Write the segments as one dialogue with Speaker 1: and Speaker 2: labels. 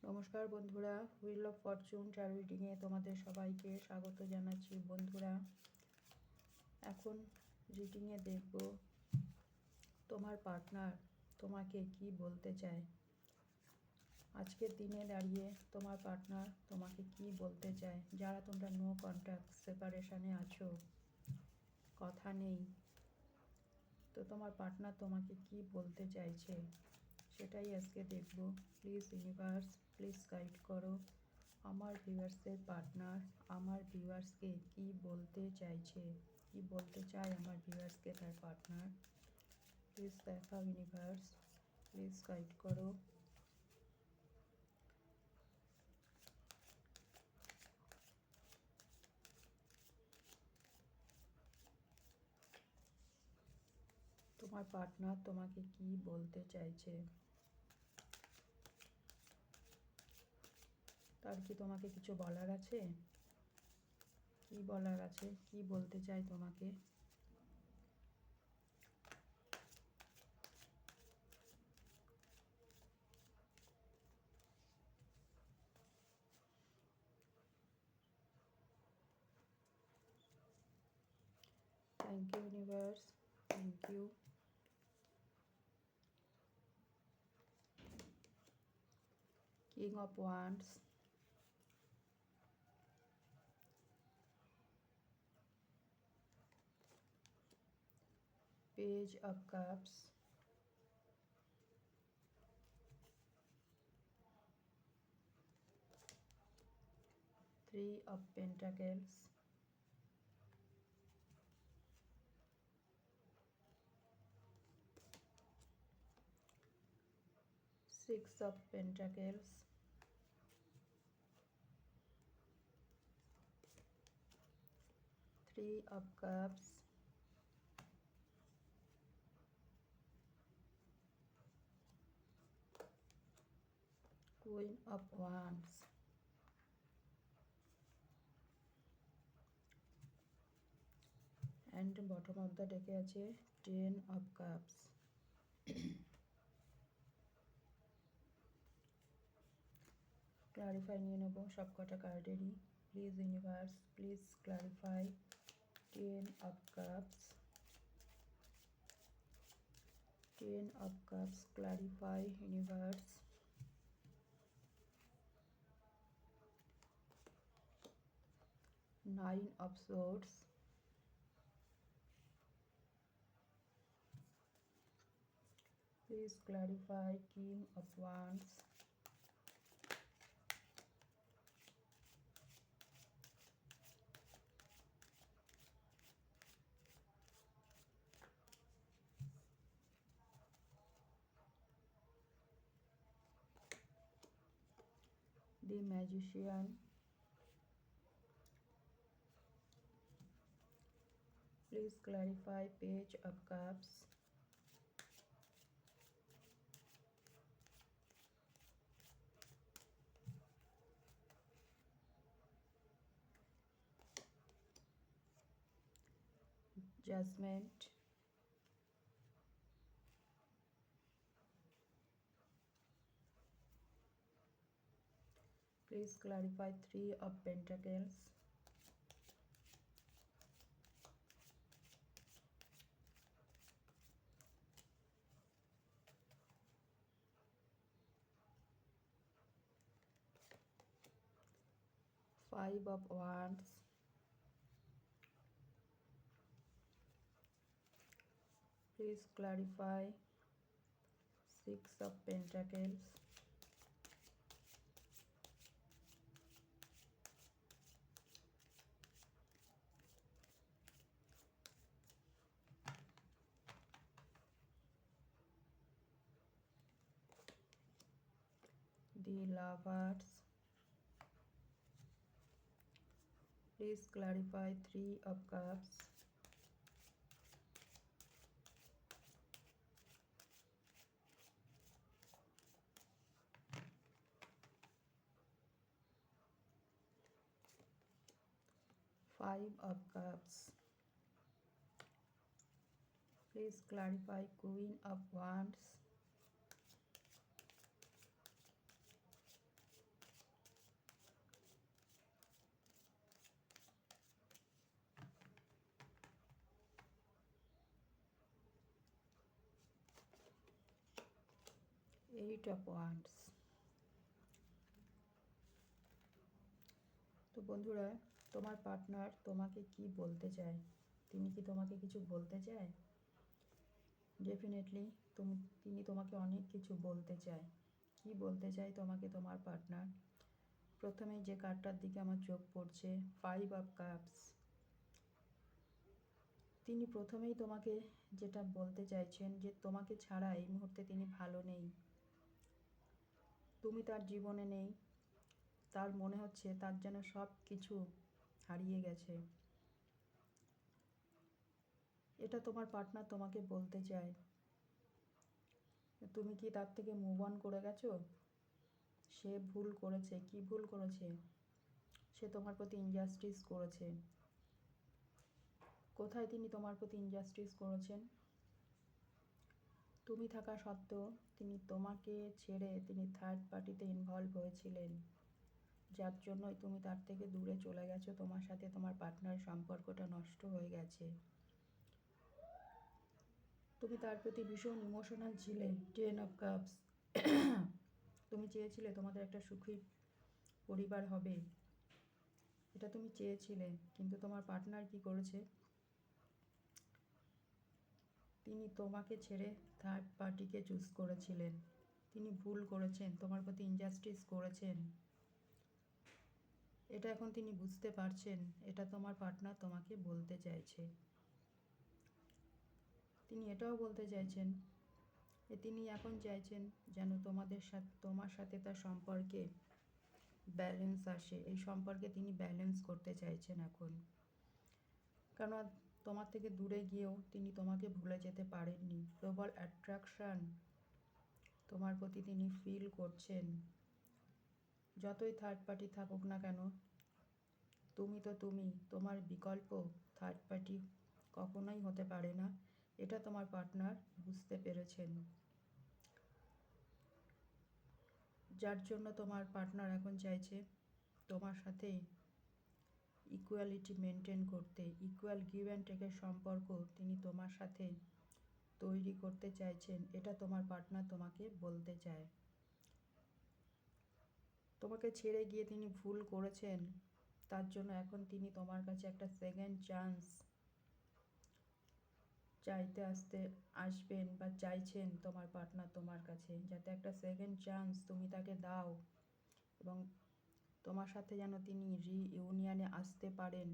Speaker 1: নমস্কার বন্ধুরা, wheel of Fortune taro রিডিংয়ে তোমাদের সবাইকে স্বাগত জানাচ্ছি। বন্ধুরা, এখন রিডিংয়ে দেখব তোমার পার্টনার তোমাকে কি বলতে চায়। আজকের দিনে দাঁড়িয়ে তোমার পার্টনার তোমাকে কি বলতে চায়। যারা তোমরা নো কন্ট্যাক্ট সেপারেশনে আছো, কথা নেই, তো তোমার পার্টনার তোমাকে কি বলতে চাইছে সেটাই আজকে দেখব। প্লিজ ইউনিভার্স, প্লিজ গাইড করো আমার ভিউয়ার্সের পার্টনার আমার ভিউয়ার্সকে কি বলতে চাইছে, কি বলতে চায় আমার ভিউয়ার্সকে তার পার্টনার। প্লিজ দেখাও ইউনিভার্স, প্লিজ গাইড করো। তোমার পার্টনার তোমাকে কি বলতে চাইছে, তার কি তোমাকে কিছু বলার আছে? কি বলার আছে, কি বলতে চায় তোমাকে? Thank you universe, thank you. King of wands, Page of Cups, Three of Pentacles, Six of Pentacles, Three of Cups, Queen of Wands, and bottom of the deck আছে Ten of Cups. ক্লারিফাই নিয়ে নেব সবকটা কার্ডেরই। Please universe, please clarify. Ten of Cups, Ten of Cups, clarify universe. Nine of Swords, please clarify. King of Wands, the Magician, please clarify. Page of Cups, Judgment, please clarify. Three of Pentacles, Five of Wands, please clarify. Six of Pentacles, the Lovers, please clarify. Three of Cups, Five of Cups, please clarify. Queen of Wands, eight of wands. তো বন্ধুরা, তোমার partner তোমাকে কি বলতে চায়? তিনি কি তোমাকে কিছু বলতে চায়? ডেফিনেটলি তিনি তোমাকে অনেক কিছু বলতে চায়। কি বলতে চায় তোমাকে তোমার পার্টনার? প্রথমেই যে কার্ডটার দিকে আমার চোখ পড়ছে, 5 অফ কাপস। তিনি প্রথমেই তোমাকে যেটা বলতে চাইছেন যে তোমাকে ছাড়া এই মুহূর্তে তিনি ভালো নেই, তুমি তার জীবনে নেই। তার মনে হচ্ছে তার যেন সব কিছু হারিয়ে গেছে। এটা তোমার পার্টনার তোমাকে বলতে চায়। তুমি কি তার থেকে মুভ অন করে গেছো? সে ভুল করেছে। কি ভুল করেছে? সে তোমার প্রতি ইনজাস্টিস করেছে। কোথায় তিনি তোমার প্রতি ইনজাস্টিস করেছেন? তুমি থাকা সত্ত্বেও তিনি তোমাকে ছেড়ে তিনি থার্ড পার্টিতে ইনভলভ হয়েছিলেন, যার জন্যই তুমি তার থেকে দূরে চলে গেছো। তোমার সাথে তোমার পার্টনারের সম্পর্কটা নষ্ট হয়ে গেছে। তুমি তার প্রতি ভীষণ ইমোশনাল ছিলে। 10 অফ কাপস। তুমি চেয়েছিলে তোমাদের একটা সুখী পরিবার হবে, এটা তুমি চেয়েছিলে। কিন্তু তোমার পার্টনার কি করেছে? তিনি তোমাকে ছেড়ে থার্ড পার্টিকে চুজ করেছিলেন। তিনি ভুল করেছেন, তোমার প্রতি ইনজাস্টিস করেছেন। এটা এখন তিনি বুঝতে পারছেন। এটা তোমার পার্টনার তোমাকে বলতে চাইছে। তিনি এটাও বলতে চাইছেন যে তিনি এখন চাইছেন যেন তোমার সাথে তার সম্পর্কে ব্যালেন্স আসে। এই সম্পর্কে তিনি ব্যালেন্স করতে চাইছেন এখন। কেন তোমার থেকে দূরে গিয়েও তিনি তোমাকে ভুলে যেতে পারেননি। প্রবল অ্যাট্রাকশন তোমার প্রতি তিনি ফিল করছেন। যতই থার্ড পার্টি থাকুক না কেন, তুমি তো তুমি, তোমার বিকল্প থার্ড পার্টি কখনোই হতে পারে না। এটা তোমার পার্টনার বুঝতে পেরেছেন, যার জন্য তোমার পার্টনার এখন চাইছে তোমার সাথে ইকুয়ালিটি মেনটেন করতে। ইকুয়াল গিভ অ্যান্ড টেকের সম্পর্ক তিনি তোমার সাথে তৈরি করতে চাইছেন। এটা তোমার পার্টনার তোমাকে বলতে চায়। তোমাকে ছেড়ে গিয়ে তিনি ভুল করেছেন, তার জন্য এখন তিনি তোমার কাছে একটা সেকেন্ড চান্স আসবেন বা চাইছেন তোমার পার্টনার তোমার কাছে, যাতে একটা সেকেন্ড চান্স তুমি তাকে দাও এবং তোমার সাথে যেন তিনি রিইউনিয়নে আসতে পারেন।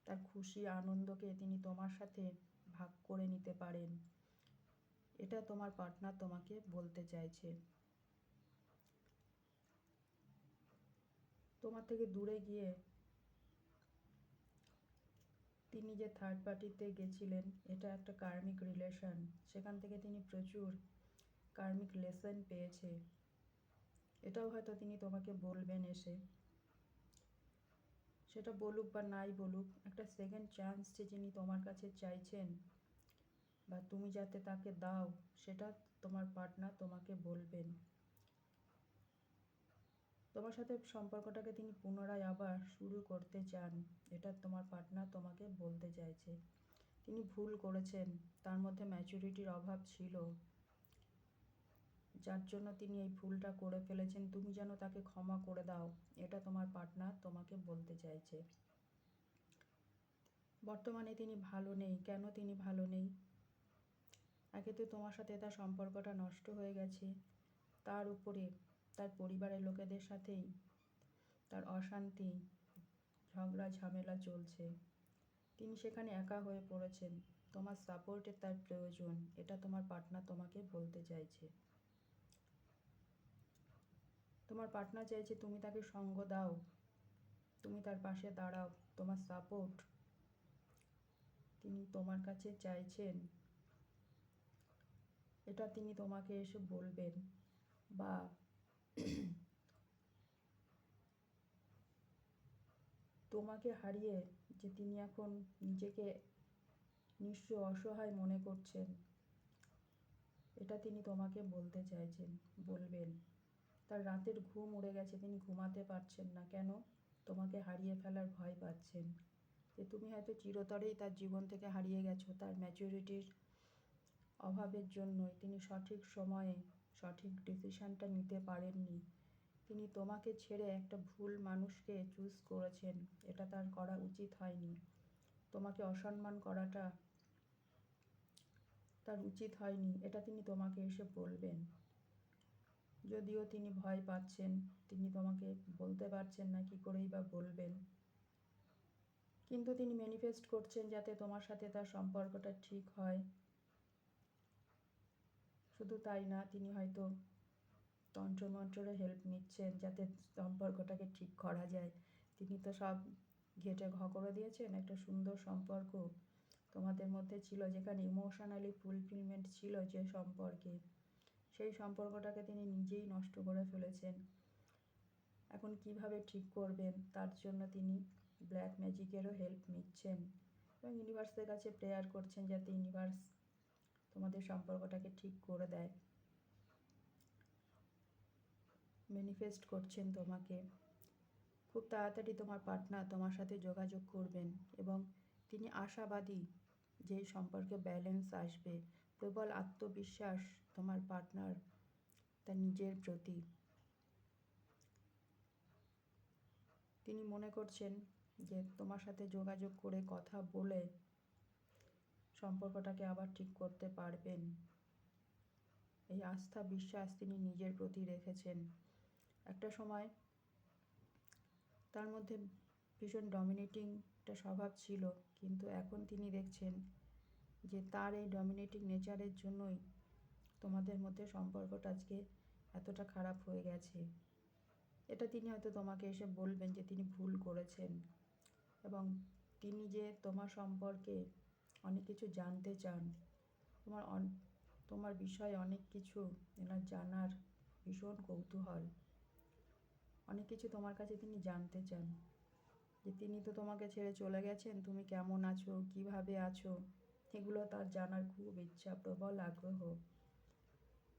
Speaker 1: তার খুশি আনন্দকে তিনি তোমার সাথে ভাগ করে নিতে পারেন। এটা তোমার পার্টনার তোমাকে বলতে চাইছে। তোমার থেকে দূরে গিয়ে তিনি যে থার্ড পার্টিতে গেছিলেন, এটা একটা কার্মিক রিলেশন। সেখান থেকে তিনি প্রচুর কার্মিক লেসন পেয়েছে। এটাও হয়তো তিনি তোমাকে বলবেন এসে। সেটা বলুক বা নাই বলুক, একটা সেকেন্ড চান্স যে যিনি তোমার কাছে চাইছেন বা তুমি যাতে তাকে দাও, সেটা তোমার পার্টনার তোমাকে বলবেন। তোমার সাথে সম্পর্কটাকে তিনি পুনরায় আবার শুরু করতে চান। এটা তোমার পার্টনার তোমাকে বলতে চাইছে। তিনি ভুল করেছেন, তার মধ্যে ম্যাচুরিটির অভাব ছিল, যার জন্য তিনি এই ভুলটা করে ফেলেছেন। তুমি যেন তাকে ক্ষমা করে দাও, এটা তোমার পার্টনার তোমাকে বলতে চাইছে। বর্তমানে তিনি ভালো নেই। কেন তিনি ভালো নেই? একে তো তোমার সাথে তার সম্পর্কটা নষ্ট হয়ে গেছে, তার উপরে তার পরিবারের লোকেদের সাথেই তার অশান্তি, ঝগড়া ঝামেলা চলছে। তিনি সেখানে একা হয়ে পড়েছেন। তোমার সাপোর্টের তার প্রয়োজন। এটা তোমার পার্টনার তোমাকে বলতে চাইছে। তোমার পার্টনার চাইছে তুমি তাকে সঙ্গ দাও, তুমি তার পাশে দাঁড়াও। তোমার সাপোর্ট তিনি তোমার কাছে চাইছেন। এটা তিনি তোমাকে এসে বলবেন, বা তোমাকে হারিয়ে যে তিনি এখন নিজেকে নিঃস্ব অসহায় মনে করছেন, এটা তিনি তোমাকে বলতে চাইছেন, বলবেন। তার রাতের ঘুম উড়ে গেছে, তিনি ঘুমাতে পারছেন না। কেন? তোমাকে হারিয়ে ফেলার ভয় পাচ্ছেন, যে তুমি হয়তো চিরতরেই তার জীবন থেকে হারিয়ে গেছো। তার ম্যাচুরিটির অভাবের জন্যই তিনি সঠিক সময়ে সঠিক ডিসিশনটা নিতে পারেননি। তিনি তোমাকে ছেড়ে একটা ভুল মানুষকে চুজ করেছেন। এটা তার করা উচিত হয়নি। তোমাকে অসম্মান করাটা তার উচিত হয়নি, এটা তিনি তোমাকে এসে বলবেন। যদিও তিনি ভয় পাচ্ছেন, তিনি তোমাকে বলতে পারছেন না কি করেই বা বলবেন, কিন্তু তিনি ম্যানিফেস্ট করছেন যাতে তোমার সাথে তার সম্পর্কটা ঠিক হয়। শুধু তাই না, তিনি হয়তো তন্ত্রমন্ত্রেরও হেল্প নিচ্ছেন যাতে সম্পর্কটাকে ঠিক করা যায়। তিনি তো সব ঘেটে ঘ করে দিয়েছেন। একটা সুন্দর সম্পর্ক তোমাদের মধ্যে ছিল, যেখানে ইমোশনালি ফুলফিলমেন্ট ছিল যে সম্পর্কে, সেই সম্পর্কটাকে তিনি নিজেই নষ্ট করে ফেলেছেন। এখন কিভাবে ঠিক করবেন তার জন্য তিনি ব্ল্যাক ম্যাজিকেরও হেল্প নিচ্ছেন এবং ইউনিভার্সের কাছে প্রেয়ার করছেন যাতে ইউনিভার্স তোমাদের সম্পর্কটাকে ঠিক করে দেয়। ম্যানিফেস্ট করছেন তোমাকে। খুব তাড়াতাড়ি তোমার পার্টনার তোমার সাথে যোগাযোগ করবেন এবং তিনি আশাবাদী যে এই সম্পর্কে ব্যালেন্স আসবে। প্রবল আত্মবিশ্বাস তোমার পার্টনার তার নিজের প্রতি। তিনি মনে করছেন যে তোমার সাথে যোগাযোগ করে কথা বলে সম্পর্কটাকে আবার ঠিক করতে পারবেন। এই আস্থা বিশ্বাস তিনি নিজের প্রতি রেখেছেন। একটা সময় তার মধ্যে ভীষণ ডমিনেটিং একটা স্বভাব ছিল, কিন্তু এখন তিনি দেখছেন যে তার এই ডমিনেটিং নেচারের জন্যই তোমাদের মধ্যে সম্পর্কটা আজকে এতটা খারাপ হয়ে গেছে। এটা তিনি হয়তো তোমাকে এসে বলবেন যে তিনি ভুল করেছেন এবং তিনি যে তোমার সম্পর্কে অনেক কিছু জানতে চান। তোমার বিষয়ে অনেক কিছু এনার জানার ভীষণ কৌতূহল। অনেক কিছু তোমার কাছে তিনি জানতে চান, যে তিনি তো তোমাকে ছেড়ে চলে গেছেন, তুমি কেমন আছো, কিভাবে আছো, এগুলো তার জানার খুব ইচ্ছা, প্রবল আগ্রহ।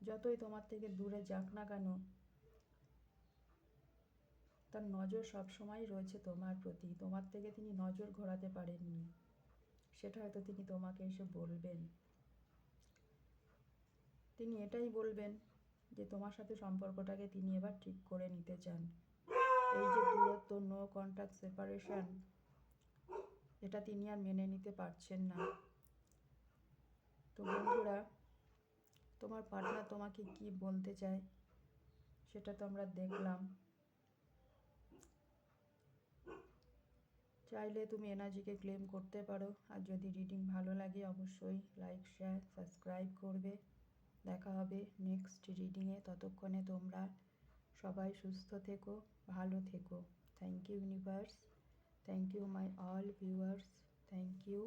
Speaker 1: যতই তোমার থেকে দূরে যাক না কেন, তার নজর সবসময় রয়েছে তোমার প্রতি। তোমার থেকে তিনি নজর ঘোরাতে পারেননি, সেটা হয়তো তিনি তোমাকে এসে বলবেন। তিনি এটাই বলবেন যে তোমার সাথে সম্পর্কটাকে তিনি এবার ঠিক করে নিতে চান। এই যে দূরত্ব, নো কন্ট্যাক্ট, সেপারেশন, এটা তিনি আর মেনে নিতে পারছেন না। তো বন্ধুরা, তোমার পার্টনার তোমাকে কি বলতে চায় সেটা তো আমরা দেখলাম। চাইলে তুমি এনার্জিকে ক্লেম করতে পারো। আর যদি রিডিং ভালো লাগে অবশ্যই লাইক, শেয়ার, সাবস্ক্রাইব করবে। দেখা হবে নেক্সট রিডিংয়ে। ততক্ষণে তোমরা সবাই সুস্থ থেকো, ভালো থেকো। Thank you universe, thank you my all viewers, thank you.